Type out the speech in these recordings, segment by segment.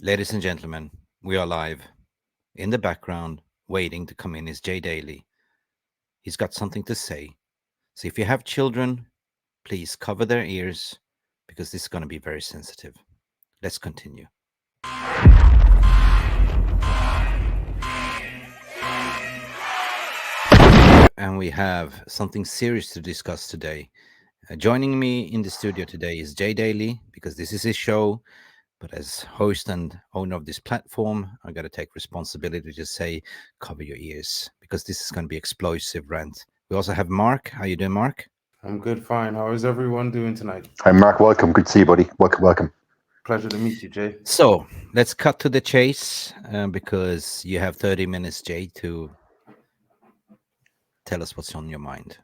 Ladies and gentlemen, we are live. In the background, waiting to come in, is Jay Daly. He's got something to say. So if you have children, please cover their ears because this is going to be very sensitive. Let's continue. And we have something serious to discuss today. Joining me in the studio today is Jay Daly because this is his show. But as host and owner of this platform, I got to take responsibility to say, cover your ears because this is going to be explosive rant. We also have Mark. How you doing, Mark? I'm good, fine. How is everyone doing tonight? Hi, Mark. Welcome. Good to see you, buddy. Welcome. Pleasure to meet you, Jay. So let's cut to the chase because you have 30 minutes, Jay, to tell us what's on your mind.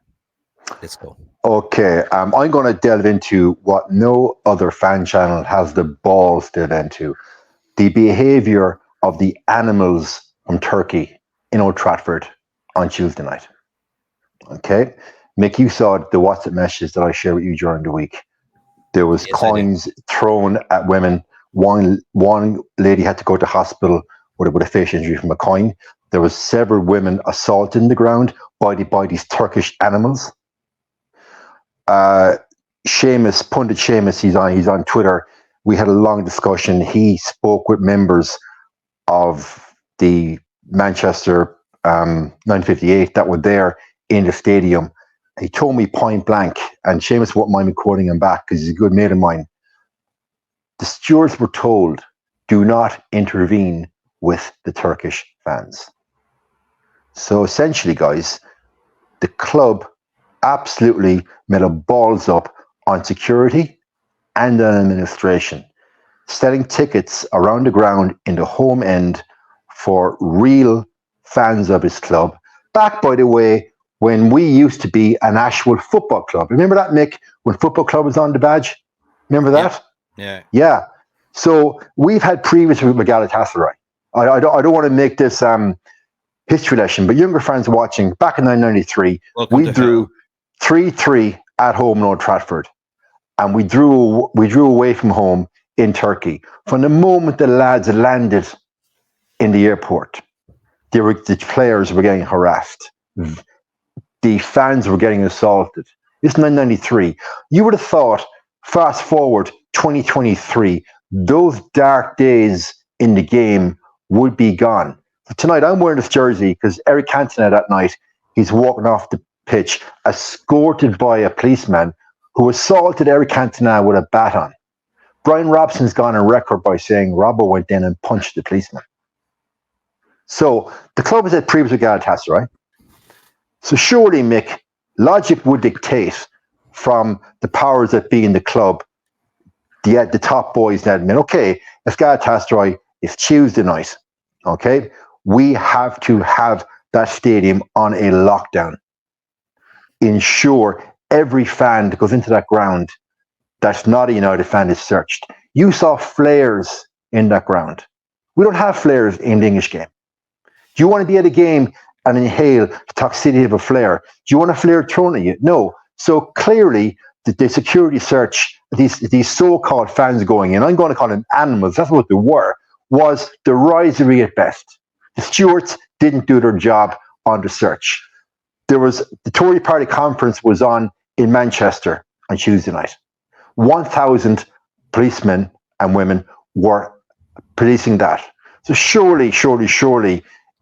Let's go. Okay, I'm going to delve into what no other fan channel has the balls to delve into: the behaviour of the animals from Turkey in Old Trafford on Tuesday night. Okay, Mick, you saw the WhatsApp messages that I shared with you during the week. There was coins thrown at women. One lady had to go to hospital with a face injury from a coin. There was several women assaulted in the ground by these Turkish animals. Pundit Seamus, he's on Twitter. We had a long discussion. He spoke with members of the Manchester 958 that were there in the stadium. He told me point blank, and Seamus won't mind me quoting him back because he's a good mate of mine. The stewards were told, do not intervene with the Turkish fans. So essentially, guys, the club absolutely made a balls up on security and on administration, selling tickets around the ground in the home end for real fans of his club. Back, by the way, when we used to be an actual football club. Remember that, Mick, when football club was on the badge? Remember that? Yeah. So we've had previous with Galatasaray. I don't want to make this history lesson, but younger fans watching, back in 1993, we drew 3-3 at home in Old Trafford, and we drew away from home in Turkey. From the moment the lads landed in the airport, the players were getting harassed. The fans were getting assaulted. It's 1993. You would have thought, fast forward 2023, those dark days in the game would be gone. But tonight, I'm wearing this jersey because Eric Cantona that night, he's walking off the pitch, escorted by a policeman who assaulted Eric Cantona with a baton. Brian Robson's gone on record by saying Robbo went in and punched the policeman. So the club has had previous with Galatasaray, right? So surely, Mick, logic would dictate from the powers that be in the club, the top boys and admin, okay, if Galatasaray is Tuesday night, okay, we have to have that stadium on a lockdown. Ensure every fan that goes into that ground that's not a United fan is searched. You saw flares in that ground. We don't have flares in the English game. Do you want to be at a game and inhale the toxicity of a flare? Do you want a flare thrown at you? No. So clearly, the security search, these so-called fans going in, I'm going to call them animals, that's what they were, was derisory at best. The stewards didn't do their job on the search. The Tory party conference was on in Manchester on Tuesday night. 1,000 policemen and women were policing that. So surely,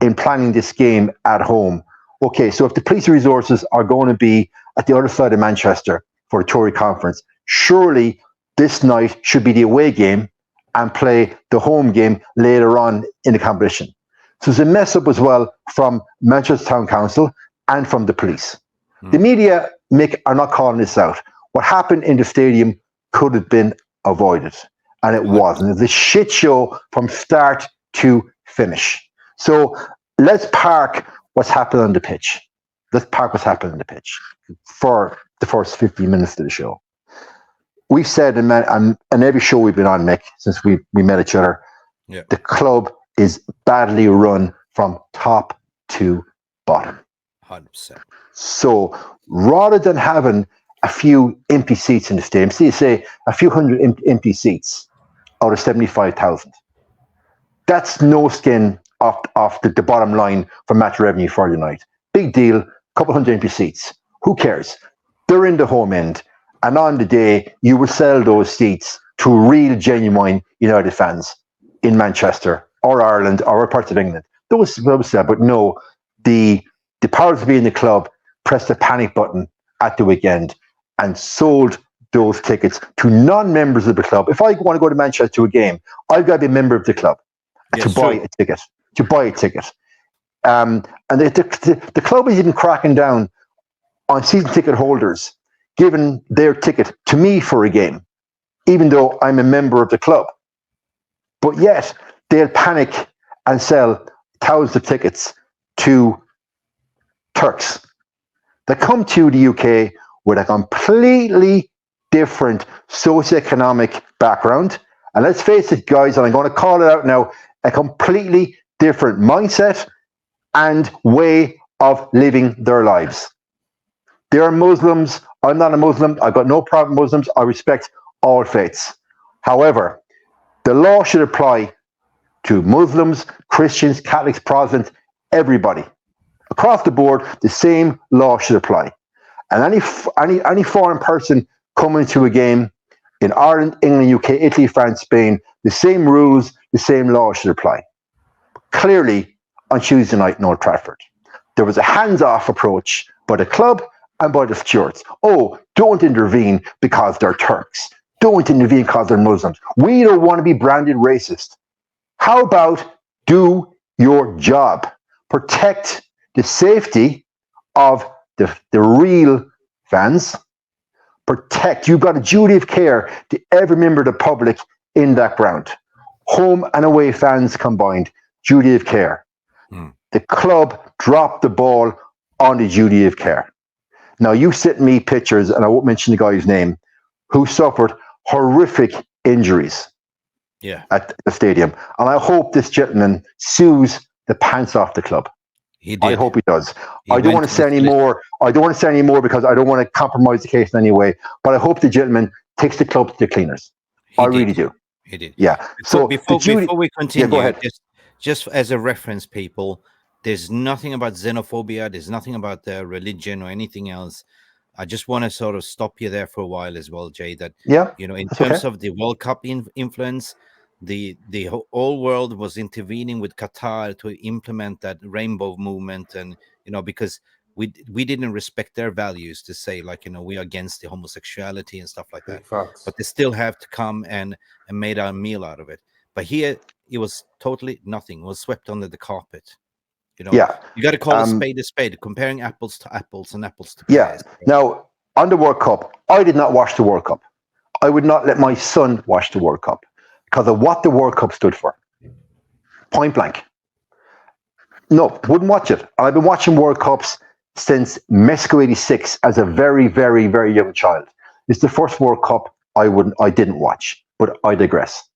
in planning this game at home, okay, so if the police resources are going to be at the other side of Manchester for the Tory conference, surely this night should be the away game and play the home game later on in the competition. So it's a mess up as well from Manchester Town Council and from the police. The media, Mick, are not calling this out. What happened in the stadium could have been avoided, and it wasn't. It was a shit show from start to finish. So let's park what's happened on the pitch. Let's park what's happened on the pitch for the first 15 minutes of the show. We've said in every show we've been on, Mick, since we met each other, the club is badly run from top to bottom. 100%. So rather than having a few empty seats in the stadium, say a few hundred empty seats out of 75,000, That's no skin off the bottom line for match revenue for United. Big deal, couple hundred empty seats. Who cares? They're in the home end. And on the day, you will sell those seats to real, genuine United fans in Manchester or Ireland or parts of England. Those said, but no, the powers that be in the club pressed the panic button at the weekend and sold those tickets to non-members of the club. If I want to go to Manchester to a game, I've got to be a member of the club to buy a ticket. To buy a ticket. And the club is even cracking down on season ticket holders giving their ticket to me for a game, even though I'm a member of the club. But yet, they'll panic and sell thousands of tickets to Turks that come to the UK with a completely different socioeconomic background. And let's face it, guys, and I'm going to call it out now, a completely different mindset and way of living their lives. They are Muslims. I'm not a Muslim. I've got no problem with Muslims. I respect all faiths. However, the law should apply to Muslims, Christians, Catholics, Protestants, everybody. Across the board, the same law should apply. And any foreign person coming to a game in Ireland, England, UK, Italy, France, Spain, the same rules, the same law should apply. Clearly, on Tuesday night in Old Trafford, there was a hands-off approach by the club and by the stewards. Oh, don't intervene because they're Turks. Don't intervene because they're Muslims. We don't want to be branded racist. How about do your job? Protect the safety of the real fans. You've got a duty of care to every member of the public in that ground. Home and away fans combined, duty of care. The club dropped the ball on the duty of care. Now, you sent me pictures, and I won't mention the guy's name, who suffered horrific injuries at the stadium. And I hope this gentleman sues the pants off the club. He did. I hope he does. I don't want to say any more. I don't want to say any more because I don't want to compromise the case in any way. But I hope the gentleman takes the club to the cleaners. I really do. He did. Yeah. So before we continue, go ahead. Just as a reference, people, there's nothing about xenophobia. There's nothing about religion or anything else. I just want to sort of stop you there for a while as well, Jay. That in terms of the World Cup influence, the whole world was intervening with Qatar to implement that rainbow movement, and because we didn't respect their values to say we are against the homosexuality and stuff like that. But they still have to come and made a meal out of it. But here it was totally nothing. It was swept under the carpet. You got to call a spade, comparing apples to apples and apples to pears. Now, on the World Cup, I did not watch the World Cup. I would not let my son watch the World Cup because of what the World Cup stood for. Point blank. No, wouldn't watch it. And I've been watching World Cups since Mexico '86 as a very, very, very young child. It's the first World Cup I didn't watch, but I digress.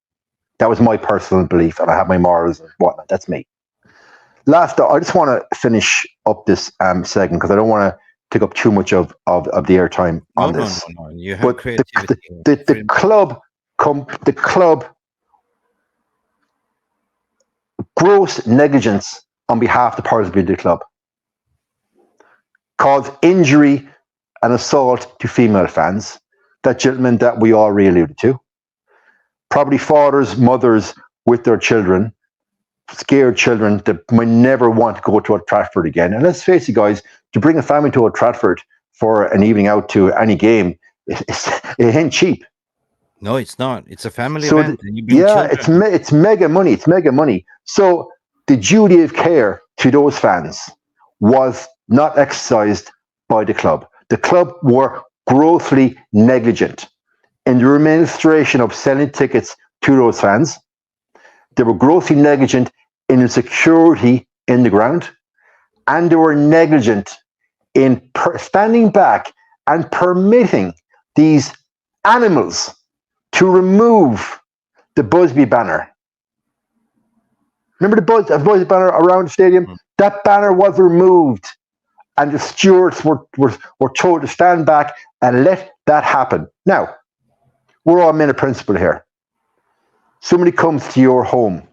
That was my personal belief, and I have my morals and whatnot. That's me. Last, I just want to finish up this segment because I don't want to take up too much of the airtime on this. No. You have creativity. The club gross negligence on behalf of the powers that be of the club caused injury and assault to female fans. That gentleman that we all really alluded to. Probably fathers, mothers with their children, scared children that might never want to go to Old Trafford again. And let's face it, guys, to bring a family to Old Trafford for an evening out to any game, it ain't cheap. No, it's not. It's a family event. It's mega money. It's mega money. So the duty of care to those fans was not exercised by the club. The club were grossly negligent in the administration of selling tickets to those fans. They were grossly negligent in the security in the ground, and they were negligent in standing back and permitting these animals to remove the Busby banner. Remember the Busby banner around the stadium? Mm. That banner was removed, and the stewards were told to stand back and let that happen. Now, we're all men of principle here. Somebody comes to your home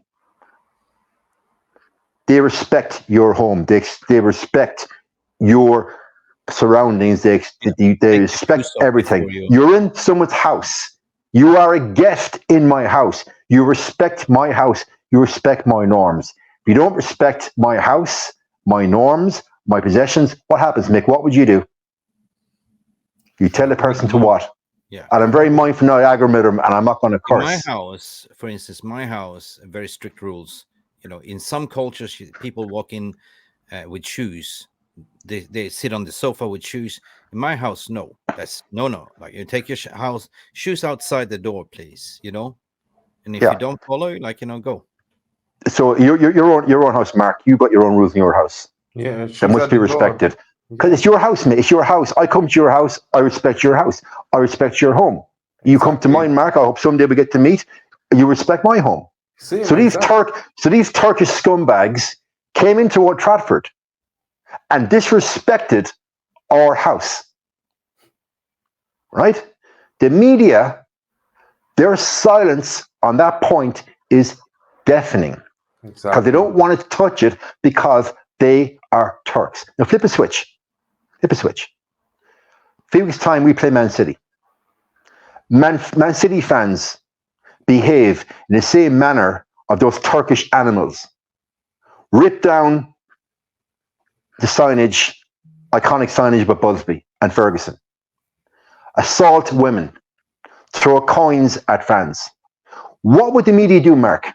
They respect your home. They respect your surroundings. They Take the respect shoes off everything. before you. You're in someone's house. You are a guest in my house. You respect my house. You respect my norms. If you don't respect my house, my norms, my possessions, what happens, Mick? What would you do? You tell the person to what? Yeah. And I'm very mindful now, and I'm not going to In my curse. house, for instance, my house, very strict rules. In some cultures, people walk in with shoes. They sit on the sofa with shoes. In my house, no. That's no. Like, you take your shoes outside the door, please. And if you Yeah. don't follow, go. So your own house, Mark. You got your own rules in your house. Yeah, That shoes must at be the door. respected. Because Yeah, it's your house, mate. It's your house. I come to your house. I respect your house. I respect your home. You come to exactly. mine, Mark. I hope someday we get to meet. You respect my home. Same, So these exactly. these Turkish scumbags came into Old Trafford and disrespected our house. Right? The media, their silence on that point is deafening. Because Exactly. they don't want to touch it because they are Turks. Now flip a switch. Flip a switch. A few weeks' time, we play Man City. Man City fans behave in the same manner of those Turkish animals. Rip down the signage, iconic signage by Busby and Ferguson. Assault women. Throw coins at fans. What would the media do, Mark?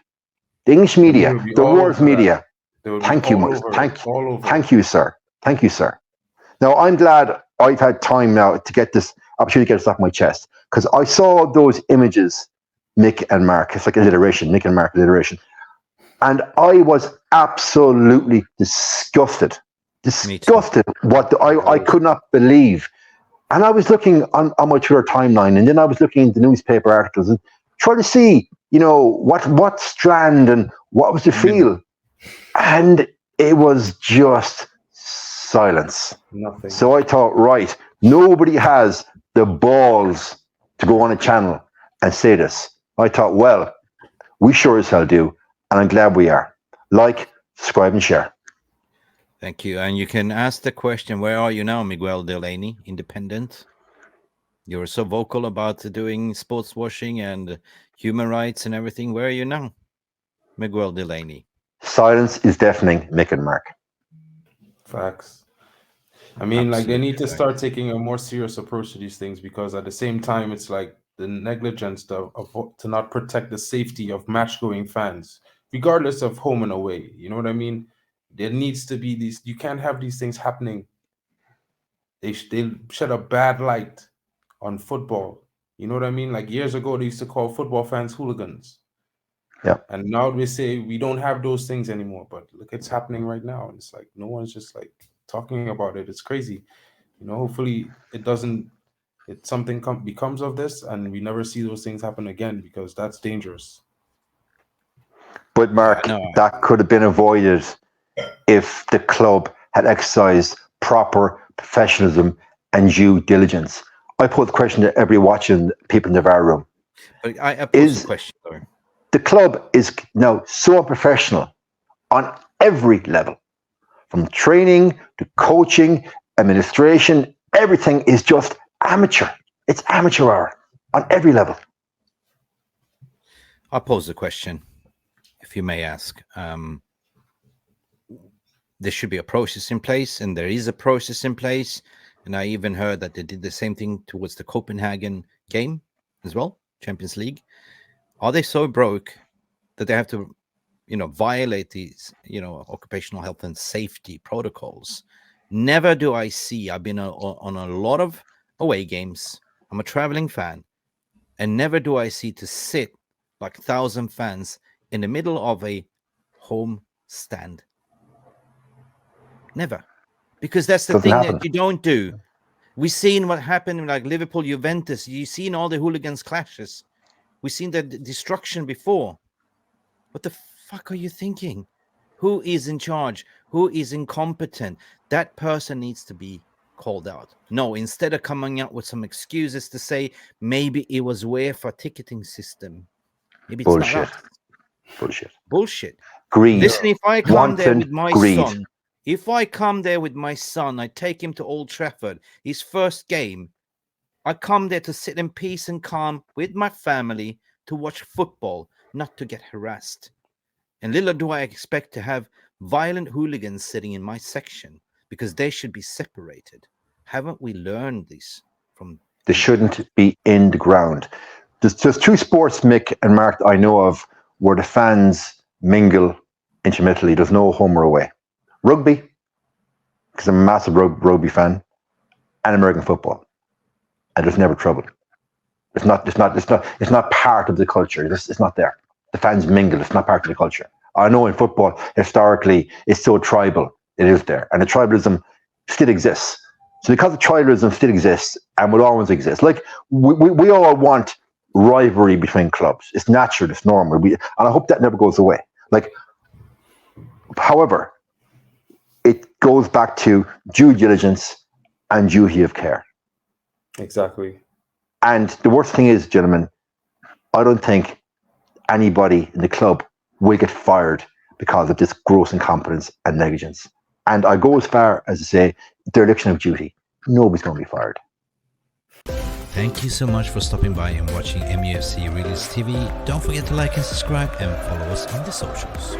The English They media, would be the all world's over that. media. They would be Thank you, all over it. All over. thank you, sir. Thank you, sir. Now, I'm glad I've had time now to get this opportunity to get this off my chest, because I saw those images, Mick and Mark. It's like alliteration, Mick and Mark alliteration. And I was absolutely disgusted. Disgusted. I could not believe. And I was looking on my Twitter timeline, and then I was looking into newspaper articles and trying to see, what strand and what was the feel. And it was just silence. Nothing. So I thought, right, nobody has the balls to go on a channel and say this. I thought, well, we sure as hell do, and I'm glad we are. Like, subscribe, and share. Thank you. And you can ask the question, where are you now, Miguel Delaney, independent? You're so vocal about doing sports washing and human rights and everything. Where are you now, Miguel Delaney? Silence is deafening, Mick and Mark. Facts. I mean, like, they Absolutely need to facts. start taking a more serious approach to these things, because at the same time, it's like the negligence to not protect the safety of match-going fans, regardless of home and away. You know what I mean? There needs to be these. You can't have these things happening. They shed a bad light on football. You know what I mean? Like, years ago, they used to call football fans hooligans. Yeah. And now we say we don't have those things anymore. But look, it's happening right now. And it's like no one's just like talking about it. It's crazy. Hopefully something becomes of this, and we never see those things happen again, because that's dangerous. But Mark, that could have been avoided if the club had exercised proper professionalism and due diligence. I put the question to every watching people in the VAR room. But I pose the question, though. The club is now so unprofessional on every level, from training to coaching, administration. Everything is just amateur. It's amateur hour on every level. I'll pose the question, if you may ask. There should be a process in place, and there is a process in place. And I even heard that they did the same thing towards the Copenhagen game as well, Champions League. Are they so broke that they have to, violate these, occupational health and safety protocols? Never do I see. I've been on a lot of away games. I'm a traveling fan, and never do I see to sit like 1,000 fans in the middle of a home stand. Never. Because that's the thing that you don't do. We've seen what happened like Liverpool, Juventus. You've seen all the hooligans clashes. We've seen the destruction before. What the fuck are you thinking? Who is in charge? Who is incompetent? That person needs to be called out. No, instead of coming out with some excuses to say maybe it was UEFA ticketing system. Maybe it's not us. Bullshit. Bullshit. Greed. Listen, if I come there Wanton with my greed. son, I take him to Old Trafford, his first game. I come there to sit in peace and calm with my family to watch football, not to get harassed. And little do I expect to have violent hooligans sitting in my section, because they should be separated. Haven't we learned this from? They shouldn't be in the ground. There's two sports, Mick and Mark, I know of where the fans mingle intermittently. There's no home or away. Rugby, because I'm a massive rugby fan, and American football. And there's never trouble. It's not part of the culture. It's not there. The fans mingle. It's not part of the culture. I know in football, historically, it's so tribal. It is there. And the tribalism still exists. So because the tribalism still exists and will always exist, like we all want rivalry between clubs. It's natural. It's normal. And I hope that never goes away. Like, however, it goes back to due diligence and duty of care. Exactly. And the worst thing is, gentlemen, I don't think anybody in the club will get fired because of this gross incompetence and negligence. And I go as far as to say dereliction of duty. Nobody's going to be fired. Thank you so much for stopping by and watching Mufc Realist TV. Don't forget to like and subscribe and follow us on the socials.